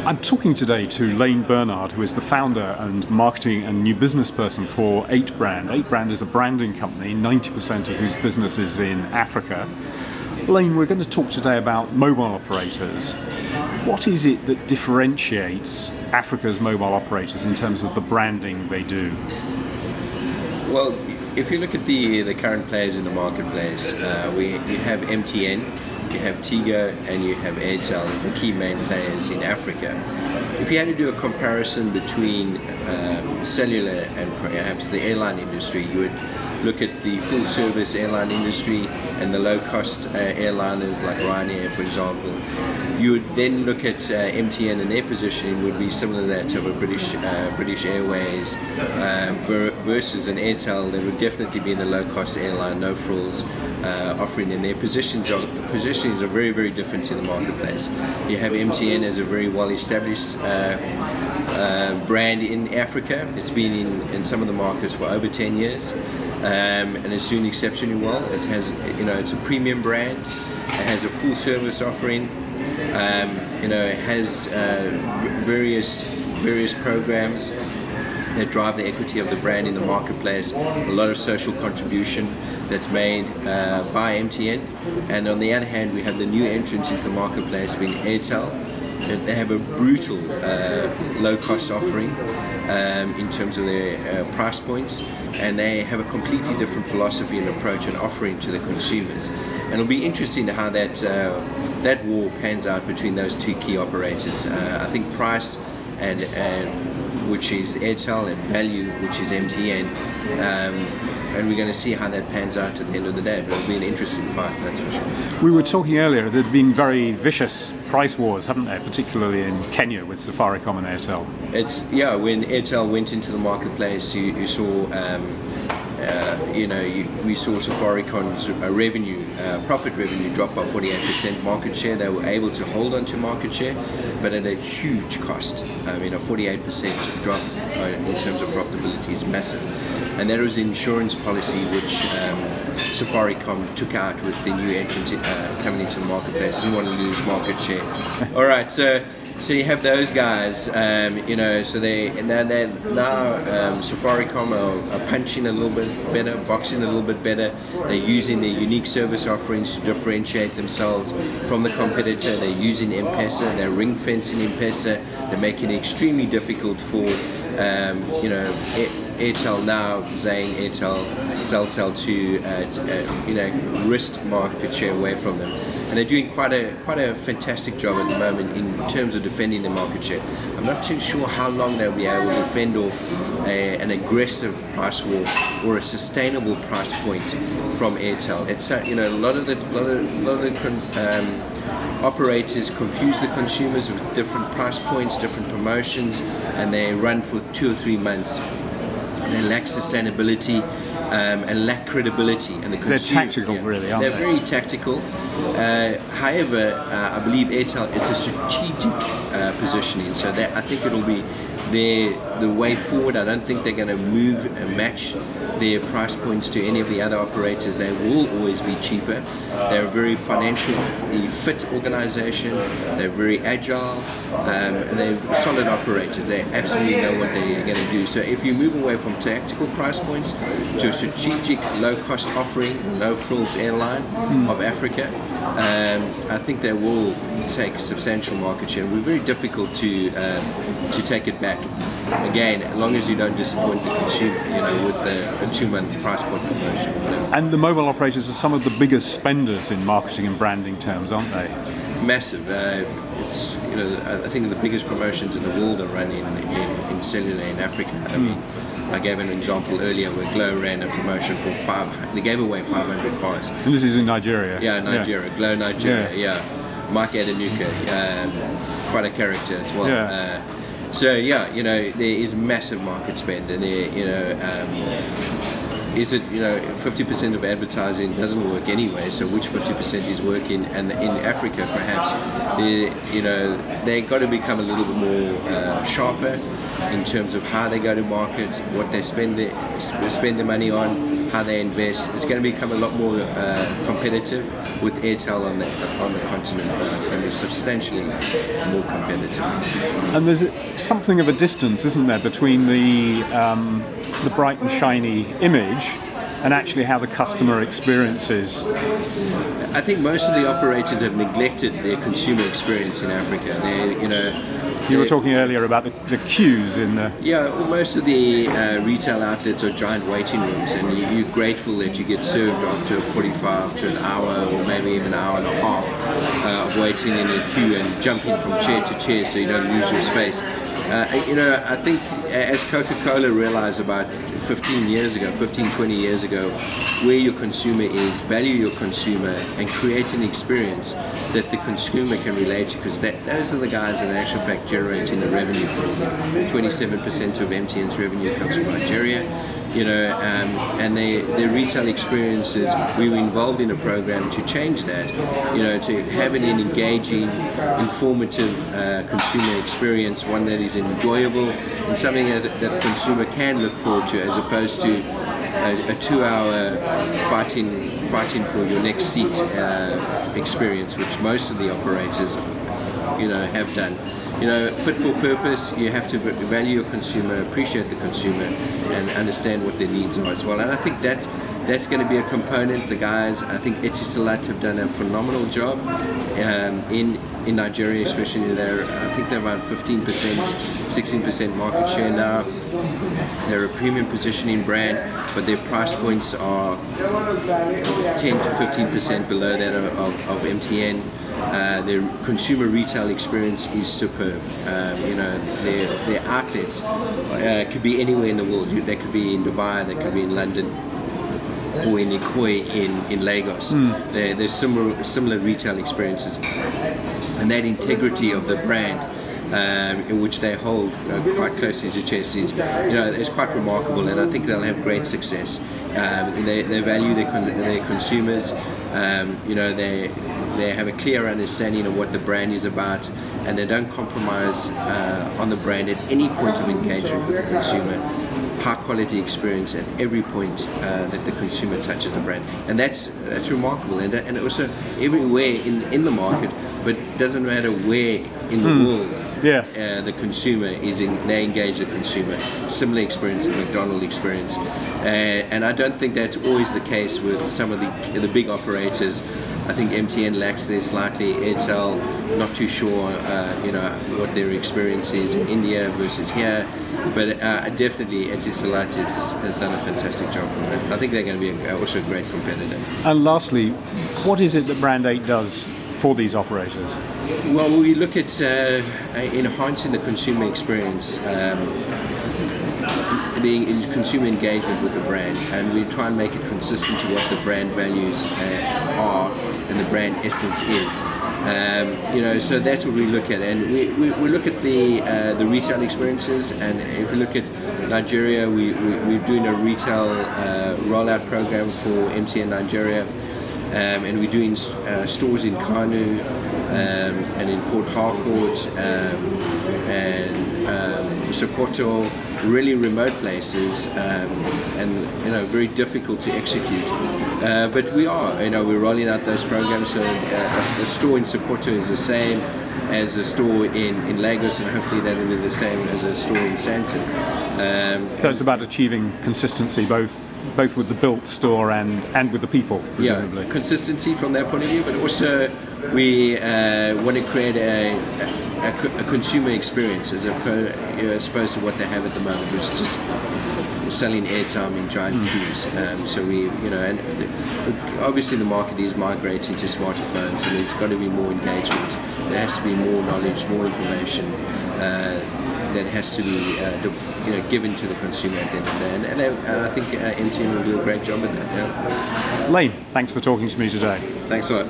I'm talking today to Laine Barnard, who is the founder and marketing and new business person for 8Brand. 8Brand is a branding company, 90% of whose business is in Africa. Laine, we're going to talk today about mobile operators. What is it that differentiates Africa's mobile operators in terms of the branding they do? Well, if you look at the current players in the marketplace, you have MTN, you have Tigo, and you have Airtel as the key main players in Africa. If you had to do a comparison between cellular and perhaps the airline industry, you would look at the full service airline industry and the low cost airliners like Ryanair, for example. You would then look at MTN, and their positioning would be similar to that of a British Airways versus an Airtel. They would definitely be in the low cost airline, no frills offering, and their positionings are very, very different in the marketplace. You have MTN as a very well established brand in Africa. It's been in some of the markets for over 10 years. And it's doing exceptionally well. It has, it's a premium brand. It has a full service offering. It has various programs that drive the equity of the brand in the marketplace. A lot of social contribution that's made by MTN. And on the other hand, we have the new entrants into the marketplace, being Airtel. They have a brutal low-cost offering in terms of their price points, and they have a completely different philosophy and approach and offering to the consumers. And it'll be interesting how that war pans out between those two key operators. I think price and which is Airtel, and value, which is MTN. And we're going to see how that pans out at the end of the day, but it'll be an interesting fight, that's for sure. We were talking earlier, there have been very vicious price wars, haven't there, particularly in Kenya with Safaricom and Airtel? When Airtel went into the marketplace, you saw we saw Safaricom's profit revenue drop by 48% market share. They were able to hold on to market share, but at a huge cost. I mean, a 48% drop in terms of profitability is massive. And that was an insurance policy which Safaricom took out with the new entrant coming into the marketplace. Didn't want to lose market share. All right, so you have those guys, so Safaricom are punching a little bit better, boxing a little bit better. They're using their unique service offerings to differentiate themselves from the competitor. They're using M-Pesa, they're ring fencing M-Pesa. They're making it extremely difficult for Airtel now, Zain, Airtel, Celtel to wrest market share away from them. And they're doing quite a fantastic job at the moment in terms of defending their market share. I'm not too sure how long they'll be able to fend off an aggressive price war or a sustainable price point from Airtel. It's a lot of the operators confuse the consumers with different price points, different promotions, and they run for 2 or 3 months. And they lack sustainability and lack credibility. And they're tactical, really, aren't they? They're very tactical. However, I believe Airtel, it's a strategic positioning, so that I think it'll be the way forward. I don't think they're going to move and match their price points to any of the other operators. They will always be cheaper. They're a very financially fit organization. They're very agile, and they're solid operators. They absolutely know what they're going to do. So if you move away from tactical price points to a strategic low-cost offering, no-frills airline of Africa, I think they will take substantial market share. It will be very difficult to take it back. Again, as long as you don't disappoint the consumer, with a 2-month price point promotion. And the mobile operators are some of the biggest spenders in marketing and branding terms, aren't they? Massive. It's I think the biggest promotions in the world are run in cellular in Africa. I mean, I gave an example earlier where Glo ran a promotion for they gave away 500 cars. And this is in Nigeria? Yeah, Nigeria. Yeah. Glo Nigeria, yeah. Mike Adenuka, quite a character as well. Yeah. There is massive market spend, and is it 50% of advertising doesn't work anyway, so which 50% is working? And in Africa perhaps they got to become a little bit more sharper in terms of how they go to market, what they spend their money on, how they invest. It's going to become a lot more competitive. with Airtel on the continent. It's going to be substantially more competitive. And there's something of a distance, isn't there, between the bright and shiny image and actually how the customer experiences. I think most of the operators have neglected their consumer experience in Africa. You were talking earlier about the queues in the... Yeah, well, most of the retail outlets are giant waiting rooms, and you're grateful that you get served after 45 to an hour or maybe even an hour and a half of waiting in a queue and jumping from chair to chair so you don't lose your space. I think as Coca-Cola realized about 20 years ago, where your consumer is, value your consumer and create an experience that the consumer can relate to, because those are the guys that are in actual fact generating the revenue for them. 27% of MTN's revenue comes from Nigeria. And their retail experiences, we were involved in a program to change that, to have an engaging, informative consumer experience, one that is enjoyable and something that the consumer can look forward to, as opposed to a 2-hour fighting for your next seat experience, which most of the operators, have done. Fit for purpose, you have to value your consumer, appreciate the consumer, and understand what their needs are as well. And I think that's going to be a component. The guys, I think Etisalat have done a phenomenal job in Nigeria, especially there. I think they're about 15%, 16% market share now. They're a premium positioning brand, but their price points are 10 to 15% below that of MTN. Their consumer retail experience is superb. Their outlets could be anywhere in the world. They could be in Dubai, they could be in London, or in Ikoi in Lagos. There's similar retail experiences, and that integrity of the brand, in which they hold quite closely to chest, is quite remarkable, and I think they'll have great success. They value their consumers. They have a clear understanding of what the brand is about, and they don't compromise on the brand at any point of engagement with the consumer. High quality experience at every point that the consumer touches the brand, and that's remarkable, and also everywhere in the market, but it doesn't matter where in the world. Yeah. The consumer they engage the consumer. Similar experience, the McDonald's experience, and I don't think that's always the case with some of the big operators. I think MTN lacks there slightly. Airtel, not too sure, what their experience is in India versus here, but definitely Etisalat has done a fantastic job from it. I think they're going to be also a great competitor. And lastly, what is it that Brand 8 does for these operators? Well, we look at enhancing the consumer experience, the consumer engagement with the brand, and we try and make it consistent to what the brand values are and the brand essence is. So that's what we look at, and we look at the retail experiences. And if we look at Nigeria, we're doing a retail rollout program for MTN Nigeria. And we're doing stores in Kanu and in Port Harcourt and Sokoto, really remote places, and very difficult to execute. But we're rolling out those programs. So a store in Sokoto is the same as a store in Lagos, and hopefully that will be the same as a store in Santon. So it's about achieving consistency both with the built store and with the people, presumably. Yeah, consistency from that point of view, but also we want to create a consumer experience as opposed to what they have at the moment, which is just selling airtime in giant queues. So and obviously the market is migrating to smarter phones, and there's got to be more engagement. There has to be more knowledge, more information that has to be given to the consumer at the end of the day. And I think MTN will do a great job at that. Yeah. Laine, thanks for talking to me today. Thanks a lot.